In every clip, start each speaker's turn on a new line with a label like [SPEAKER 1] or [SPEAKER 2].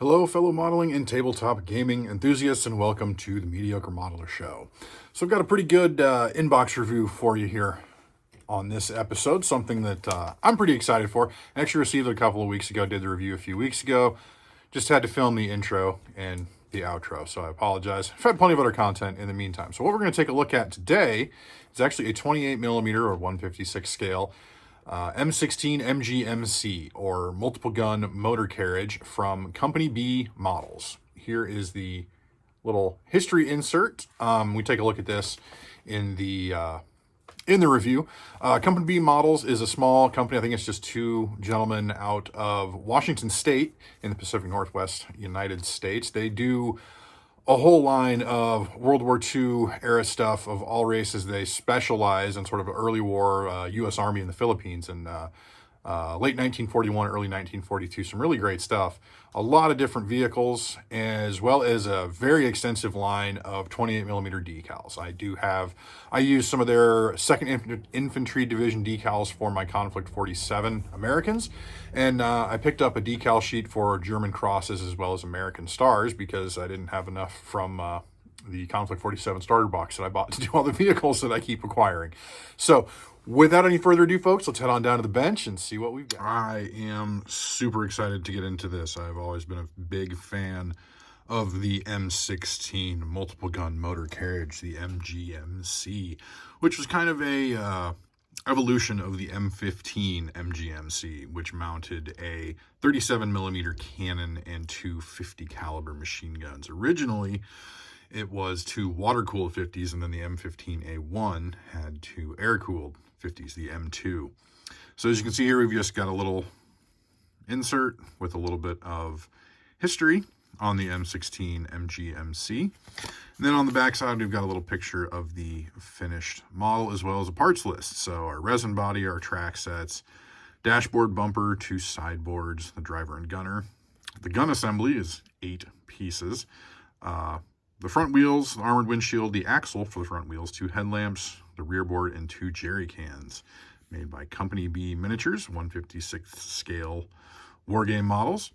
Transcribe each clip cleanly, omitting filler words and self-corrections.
[SPEAKER 1] Hello, fellow modeling and tabletop gaming enthusiasts, and welcome to the Mediocre Modeler Show. So, I've got a pretty good inbox review for you here on this episode, something that I'm pretty excited for. I actually received it a couple of weeks ago, did the review a few weeks ago. Just had to film the intro and the outro, so I apologize. I've had plenty of other content in the meantime. So, what we're going to take a look at today is actually a 28 millimeter or 156 scale M16 MGMC, or multiple gun motor carriage, from Company B Models. Here is the little history insert. We take a look at this in the review. Company B Models is a small company. I think it's just two gentlemen out of Washington State in the Pacific Northwest United States. They do a whole line of World War II era stuff of all races. They specialize in sort of early war U.S. Army in the Philippines and late 1941, early 1942. Some really great stuff. A lot of different vehicles, as well as a very extensive line of 28 millimeter decals. I use some of their 2nd Infantry Division decals for my Conflict 47 Americans. And I picked up a decal sheet for German crosses as well as American stars because I didn't have enough from the Conflict 47 starter box that I bought to do all the vehicles that I keep acquiring. So, without any further ado, folks, let's head on down to the bench and see what we've got. I am super excited to get into this. I've always been a big fan of the M16 multiple gun motor carriage, the MGMC, which was kind of a evolution of the M15 MGMC, which mounted a 37 millimeter cannon and two 50 caliber machine guns. Originally, it was two water-cooled 50s, and then the M15A1 had two air-cooled 50s, the M2. So as you can see here, we've just got a little insert with a little bit of history on the M16 MGMC. And then on the back side, we've got a little picture of the finished model as well as a parts list. So our resin body, our track sets, dashboard bumper, two sideboards, the driver and gunner. The gun assembly is 8 pieces. The front wheels, the armored windshield, the axle for the front wheels, 2 headlamps, the rear board, and 2 jerry cans, made by Company B Miniatures, 156th scale wargame models.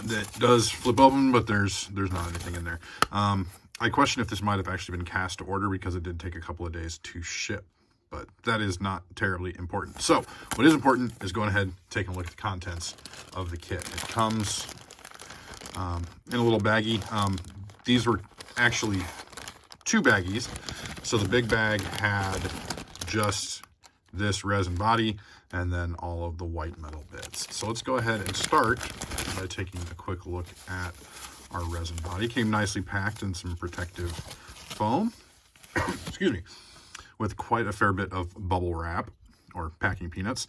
[SPEAKER 1] That does flip open, but there's not anything in there. I question if this might have actually been cast to order because it did take a couple of days to ship, but that is not terribly important. So what is important is going ahead and taking a look at the contents of the kit. It comes in a little baggie. These were actually 2 baggies. So the big bag had just this resin body and then all of the white metal bits. So let's go ahead and start by taking a quick look at our resin body. It came nicely packed in some protective foam, excuse me, with quite a fair bit of bubble wrap or packing peanuts.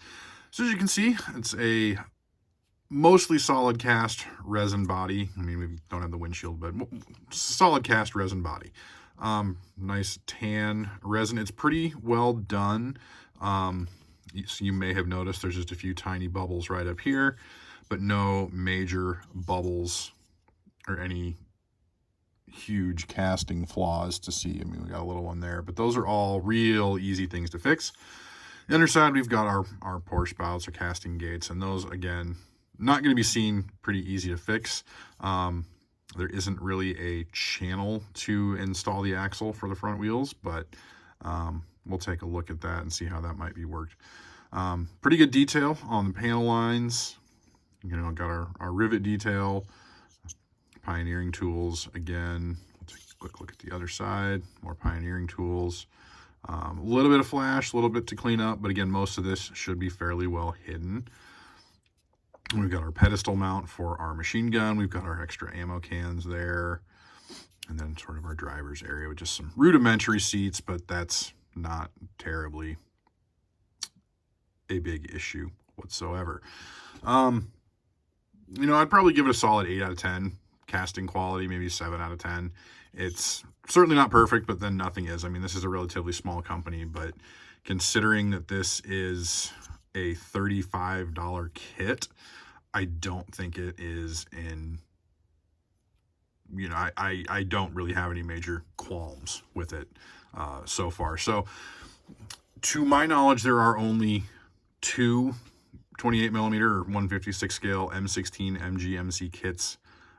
[SPEAKER 1] So as you can see, it's a mostly solid cast resin body. I mean, we don't have the windshield, but solid cast resin body. Nice tan resin. It's pretty well done. You may have noticed there's just a few tiny bubbles right up here, but no major bubbles or any huge casting flaws to see. I mean, we got a little one there, but those are all real easy things to fix. The underside, we've got our pour spouts or casting gates, and those, again, not going to be seen, pretty easy to fix. There isn't really a channel to install the axle for the front wheels, but we'll take a look at that and see how that might be worked. Pretty good detail on the panel lines. You know, got our rivet detail, pioneering tools. Again, we'll take a quick look at the other side, more pioneering tools. A little bit of flash, a little bit to clean up, but again, most of this should be fairly well hidden. We've got our pedestal mount for our machine gun. We've got our extra ammo cans there. And then sort of our driver's area with just some rudimentary seats, but that's not terribly a big issue whatsoever. You know, I'd probably give it a solid 8 out of 10. Casting quality, maybe 7 out of 10. It's certainly not perfect, but then nothing is. I mean, this is a relatively small company, but considering that this is a $35 kit, I don't think it is in, you know, I don't really have any major qualms with it so far. So to my knowledge, there are only 2 28 millimeter or 156 scale M16 MGMC kits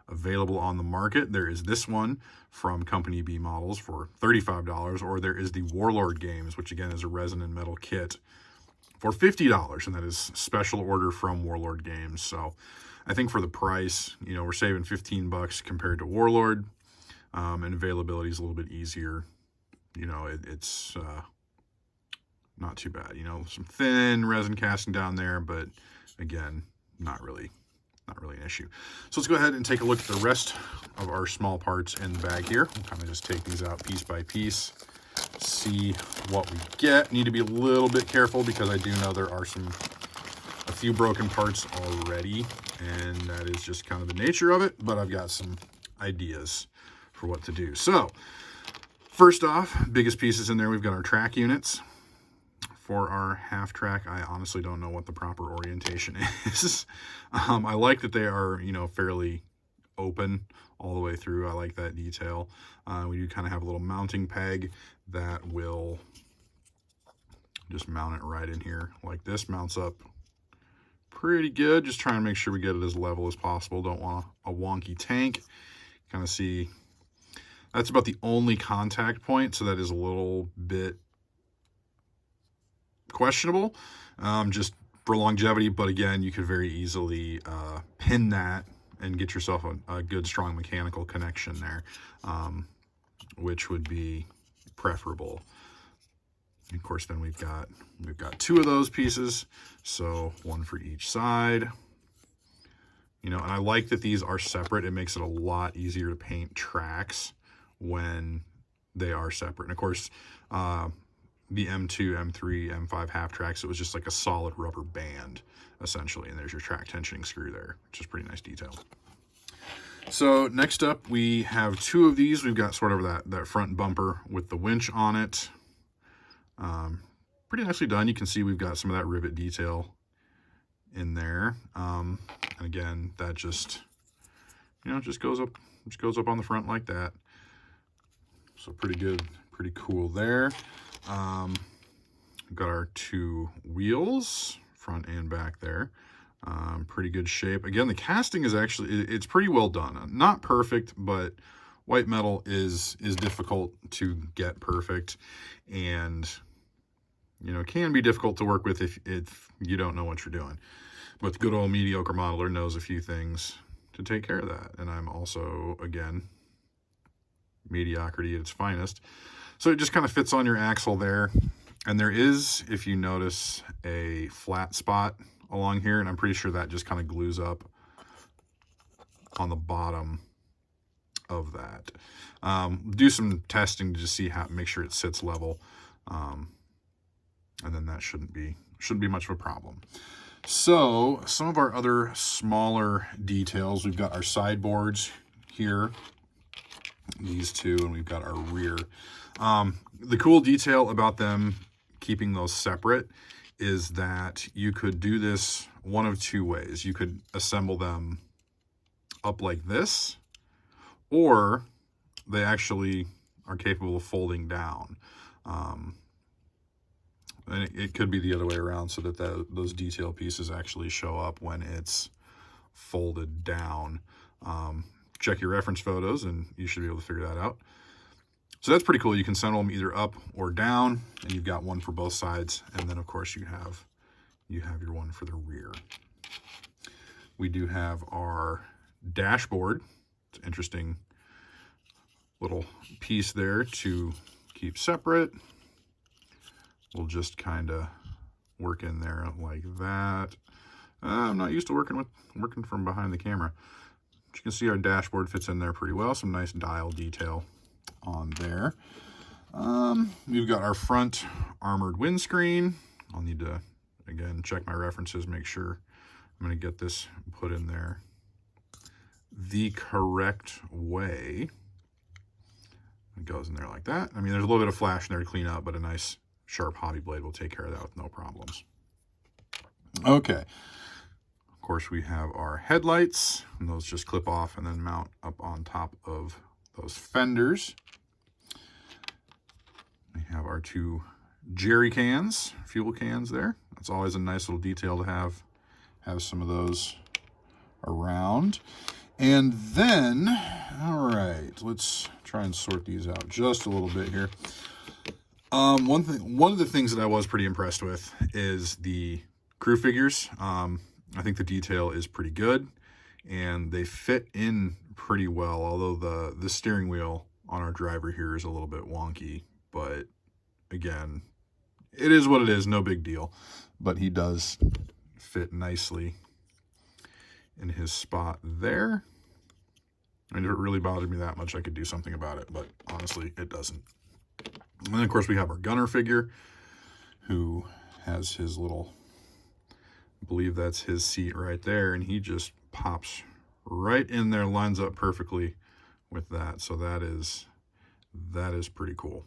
[SPEAKER 1] available on the market. There is this one from Company B Models for $35, or there is the Warlord Games, which again is a resin and metal kit, for $50, and that is special order from Warlord Games. So I think for the price, you know, we're saving 15 bucks compared to Warlord, and availability is a little bit easier. You know, it's not too bad. You know, some thin resin casting down there, but again, not really an issue. So let's go ahead and take a look at the rest of our small parts in the bag here. We'll kind of just take these out piece by piece, see what we get. Need to be a little bit careful because I do know there are a few broken parts already, and that is just kind of the nature of it, but I've got some ideas for what to do. So first off, biggest pieces in there, we've got our track units. For our half track, I honestly don't know what the proper orientation is. I like that they are, you know, fairly open all the way through. I like that detail. We do kind of have a little mounting peg that will just mount it right in here like this. Mounts up pretty good. Just trying to make sure we get it as level as possible. Don't want a wonky tank. Kind of see, that's about the only contact point, so that is a little bit questionable, just for longevity. But again, you could very easily pin that and get yourself a good strong mechanical connection there, which would be preferable. And of course, then we've got two of those pieces, so one for each side. You know, and I like that these are separate. It makes it a lot easier to paint tracks when they are separate. And of course, the M2, M3, M5 half tracks, it was just like a solid rubber band, essentially. And there's your track tensioning screw there, which is pretty nice detail. So next up, we have two of these. We've got sort of that front bumper with the winch on it. Pretty nicely done. You can see we've got some of that rivet detail in there. And again, that just, you know, just goes up on the front like that. So pretty good, pretty cool there. We've got our two wheels, front and back there. Pretty good shape. Again, the casting is actually, it's pretty well done. Not perfect, but white metal is difficult to get perfect, and you know, it can be difficult to work with if you don't know what you're doing. But the good old mediocre modeler knows a few things to take care of that. And I'm also, again, mediocrity at its finest. So it just kind of fits on your axle there. And there is, if you notice, a flat spot along here, and I'm pretty sure that just kind of glues up on the bottom of that. Do some testing to just see how, make sure it sits level. And then that shouldn't be much of a problem. So some of our other smaller details, we've got our sideboards here, these two, and we've got our rear. The cool detail about them keeping those separate is that you could do this one of two ways. You could assemble them up like this, or they actually are capable of folding down. And it could be the other way around, so that those detail pieces actually show up when it's folded down. Check your reference photos and you should be able to figure that out. So that's pretty cool. You can send them either up or down, and you've got one for both sides. And then of course you have your one for the rear. We do have our dashboard. It's an interesting little piece there to keep separate. We'll just kind of work in there like that. I'm not used to working from behind the camera. But you can see our dashboard fits in there pretty well. Some nice dial detail on there. We've got our front armored windscreen. I'll need to, again, check my references, make sure I'm going to get this put in there the correct way. It goes in there like that. I mean, there's a little bit of flash in there to clean up, but a nice sharp hobby blade will take care of that with no problems. Okay. Of course, we have our headlights, and those just clip off and then mount up on top of those fenders. We have our two jerry cans, fuel cans there. That's always a nice little detail to have have some of those around. And then, all right, let's try and sort these out just a little bit here. One of the things that I was pretty impressed with is the crew figures. I think the detail is pretty good, and they fit in pretty well, although the steering wheel on our driver here is a little bit wonky, but again, it is what it is, no big deal. But he does fit nicely in his spot there. And if it really bothered me that much, I could do something about it, but honestly, it doesn't. And then, of course, we have our gunner figure, who has his little, I believe that's his seat right there, and he just pops right in there, lines up perfectly with that. So that is pretty cool.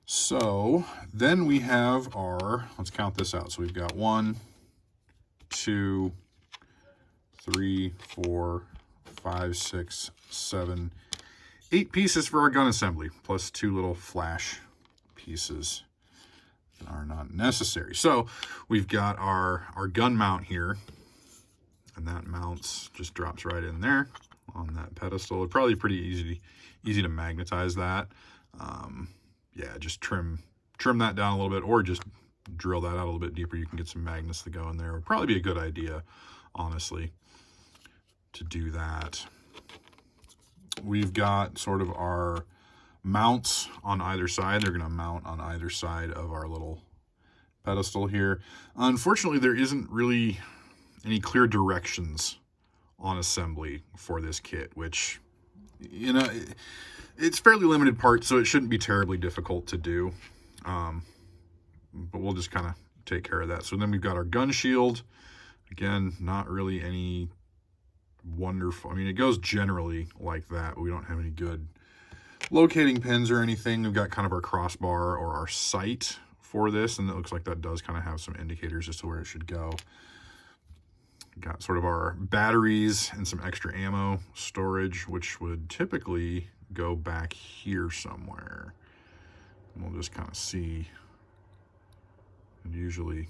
[SPEAKER 1] So then we have our, let's count this out. So we've got 1, 2, 3, 4, 5, 6, 7, 8 pieces for our gun assembly, plus 2 little flash pieces that are not necessary. So we've got our gun mount here, and that mounts, just drops right in there on that pedestal. It's probably pretty easy to magnetize that. Yeah, just trim that down a little bit, or just drill that out a little bit deeper. You can get some magnets to go in there. It would probably be a good idea, honestly, to do that. We've got sort of our mounts on either side. They're going to mount on either side of our little pedestal here. Unfortunately, there isn't really any clear directions on assembly for this kit, which, you know, it's fairly limited parts, so it shouldn't be terribly difficult to do. But we'll just kind of take care of that. So then we've got our gun shield. Again, not really any wonderful, I mean, it goes generally like that, but we don't have any good locating pins or anything. We've got kind of our crossbar or our sight for this, and it looks like that does kind of have some indicators as to where it should go. Got sort of our batteries and some extra ammo storage, which would typically go back here somewhere. And we'll just kind of see. And usually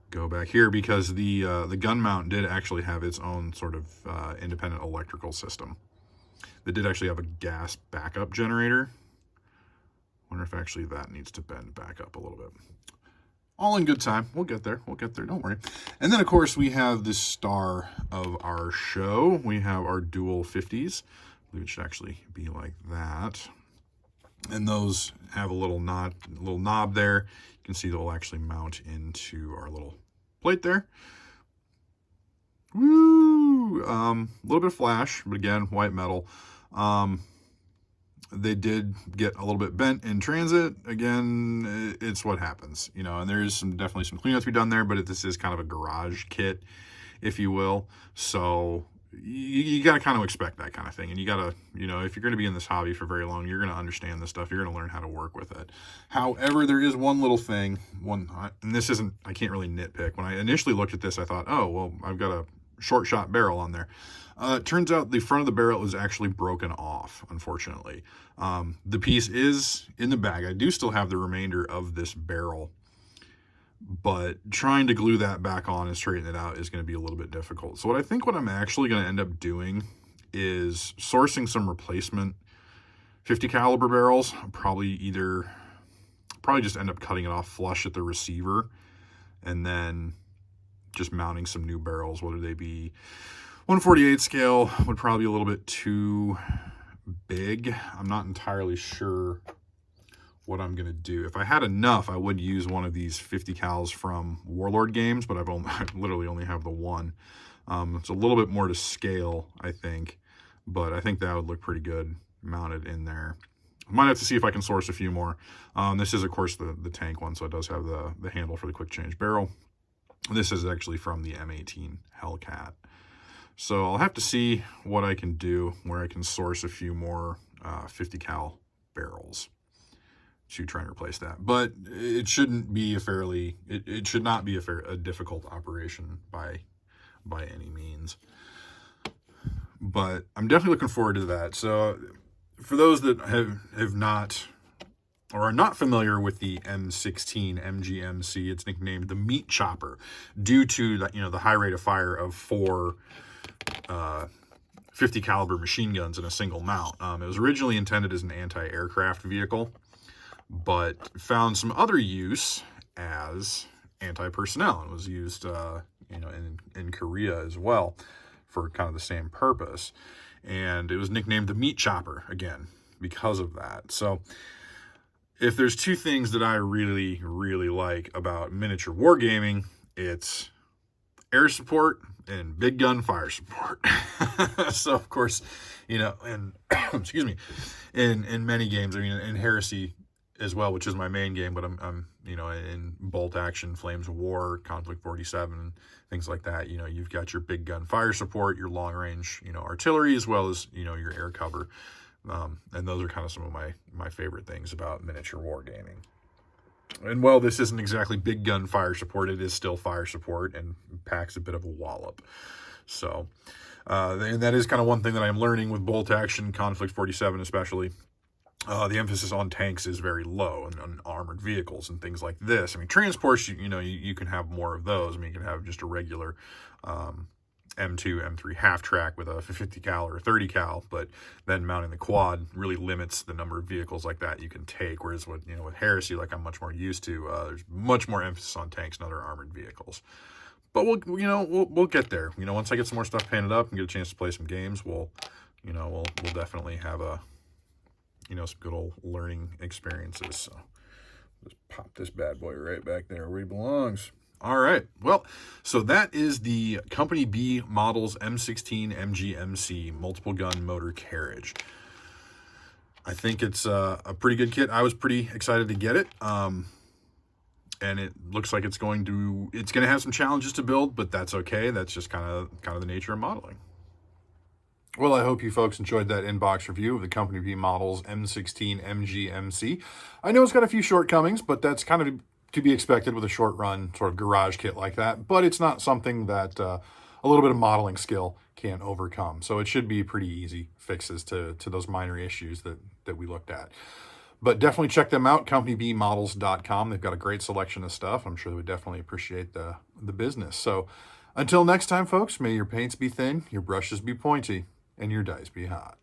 [SPEAKER 1] go back here because the gun mount did actually have its own sort of independent electrical system. They did actually have a gas backup generator. Wonder if actually that needs to bend back up a little bit. All in good time. We'll get there. Don't worry. And then, of course, we have the star of our show. We have our dual 50s. I believe it should actually be like that. And those have a little knob there. You can see they'll actually mount into our little plate there. Woo! A little bit of flash, but again, white metal. They did get a little bit bent in transit. Again, it's what happens, you know, and there's definitely some cleanup to be done there, but this is kind of a garage kit, if you will. So you got to kind of expect that kind of thing. And you got to, you know, if you're going to be in this hobby for very long, you're going to understand this stuff. You're going to learn how to work with it. However, there is one little thing, and this isn't, I can't really nitpick. When I initially looked at this, I thought, oh, well, I've got a short shot barrel on there. It turns out the front of the barrel is actually broken off, unfortunately. The piece is in the bag. I do still have the remainder of this barrel, but trying to glue that back on and straighten it out is going to be a little bit difficult. So what I'm actually going to end up doing is sourcing some replacement 50 caliber barrels. Probably just end up cutting it off flush at the receiver and then just mounting some new barrels, whether they be 1/48 scale. Would probably be a little bit too big. I'm not entirely sure what I'm going to do. If I had enough, I would use one of these 50 cals from Warlord Games, but I literally only have the one. It's a little bit more to scale, I think, but I think that would look pretty good mounted in there. I might have to see if I can source a few more. This is, of course, the tank one, so it does have the handle for the quick change barrel. This is actually from the M18 Hellcat. So I'll have to see what I can do, where I can source a few more 50 cal barrels to try and replace that. But it shouldn't be it should not be a difficult operation by any means. But I'm definitely looking forward to that. So for those that have not or are not familiar with the M16 MGMC, it's nicknamed the Meat Chopper due to the high rate of fire of 4 50 caliber machine guns in a single mount. It was originally intended as an anti-aircraft vehicle, but found some other use as anti-personnel, and was used in Korea as well for kind of the same purpose. And it was nicknamed the Meat Chopper again because of that. So if there's two things that I really, really like about miniature wargaming, it's air support and big gun fire support. So of course, and excuse me, in many games, I mean, in Heresy as well, which is my main game, but I'm in Bolt Action, Flames of War, Conflict 47, things like that. You've got your big gun fire support, your long range, artillery, as well as your air cover. And those are kind of some of my favorite things about miniature wargaming. And while this isn't exactly big gun fire support, it is still fire support and packs a bit of a wallop. So, and that is kind of one thing that I'm learning with Bolt Action, Conflict 47 especially. The emphasis on tanks is very low, and on armored vehicles and things like this. I mean, transports, you can have more of those. I mean, you can have just a regular M2, M3 half track with a 50 cal or 30 cal, but then mounting the quad really limits the number of vehicles like that you can take. Whereas with Heresy, like I'm much more used to, there's much more emphasis on tanks and other armored vehicles. But we'll get there. Once I get some more stuff painted up and get a chance to play some games, we'll definitely have some good old learning experiences. So just pop this bad boy right back there where he belongs. All right. Well, so that is the Company B Models M16 MGMC multiple gun motor carriage. I think it's a pretty good kit. I was pretty excited to get it. And it looks like it's going to have some challenges to build, but that's okay. That's just kind of the nature of modeling. Well, I hope you folks enjoyed that inbox review of the Company B Models M16 MGMC. I know it's got a few shortcomings, but that's kind of to be expected with a short run sort of garage kit like that. But it's not something that a little bit of modeling skill can't overcome. So it should be pretty easy fixes to those minor issues that we looked at. But definitely check them out, companybmodels.com. They've got a great selection of stuff. I'm sure they would definitely appreciate the business. So until next time, folks, may your paints be thin, your brushes be pointy, and your dice be hot.